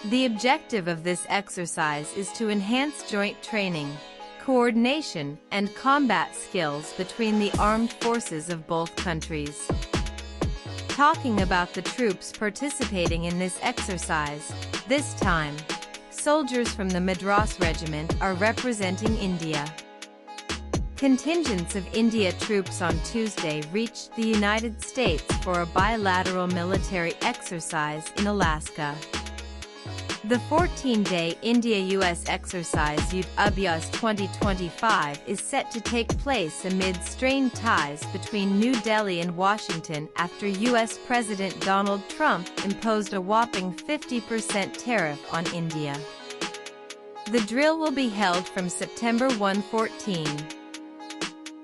The objective of this exercise is to enhance joint training, coordination, and combat skills between the armed forces of both countries. Talking about the troops participating in this exercise, this time, soldiers from the Madras Regiment are representing India. Contingents of India troops on Tuesday reached the United States for a bilateral military exercise in Alaska. The 14-day India-US exercise Yudh Ab 2025 is set to take place amid strained ties between New Delhi and Washington after U.S. President Donald Trump imposed a whopping 50% tariff on India. The drill will be held from September 14.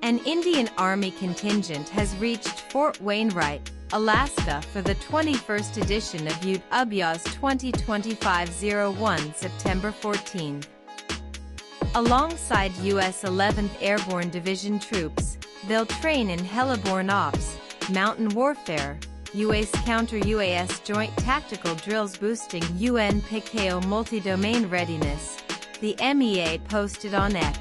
An Indian Army contingent has reached Fort Wainwright, Alaska for the 21st edition of Yudh Ab 2025-01 September 14. Alongside U.S. 11th Airborne Division troops, they'll train in heliborne ops, mountain warfare, UAS counter-UAS joint tactical drills boosting UNPKO multi-domain readiness, the MEA posted on X.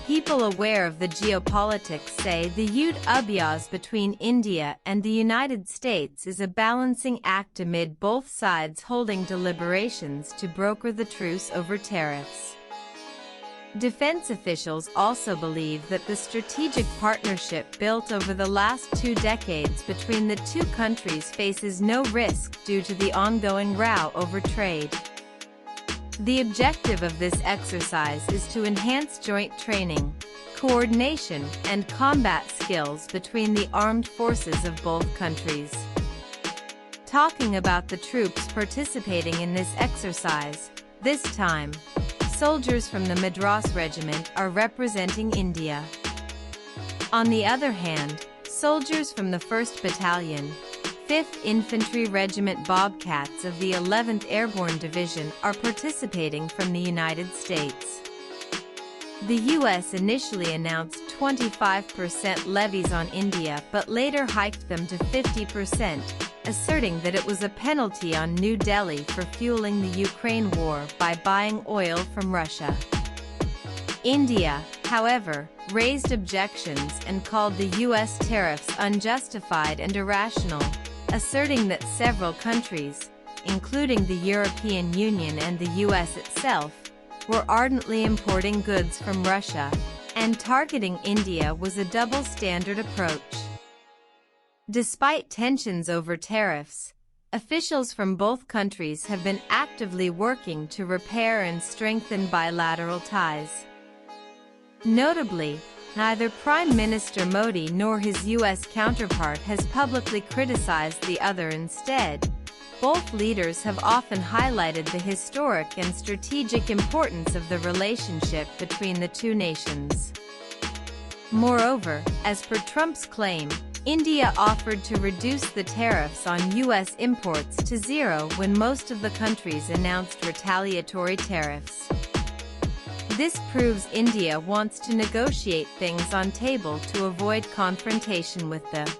People aware of the geopolitics say the Yudh Ab between India and the United States is a balancing act amid both sides holding deliberations to broker the truce over tariffs. Defense officials also believe that the strategic partnership built over the last 2 decades between the two countries faces no risk due to the ongoing row over trade. The objective of this exercise is to enhance joint training, coordination, and combat skills between the armed forces of both countries. Talking about the troops participating in this exercise, this time, soldiers from the Madras Regiment are representing India. On the other hand, soldiers from the 1st Battalion, 5th Infantry Regiment Bobcats of the 11th Airborne Division are participating from the United States. The U.S. initially announced 25% levies on India but later hiked them to 50%, asserting that it was a penalty on New Delhi for fueling the Ukraine war by buying oil from Russia. India, however, raised objections and called the U.S. tariffs unjustified and irrational, asserting that several countries, including the European Union and the U.S. itself, were ardently importing goods from Russia, and targeting India was a double-standard approach. Despite tensions over tariffs, officials from both countries have been actively working to repair and strengthen bilateral ties. Notably, neither Prime Minister Modi nor his U.S. counterpart has publicly criticized the other. Instead, both leaders have often highlighted the historic and strategic importance of the relationship between the two nations. Moreover, as per Trump's claim, India offered to reduce the tariffs on U.S. imports to zero when most of the countries announced retaliatory tariffs. This proves India wants to negotiate things on table to avoid confrontation with the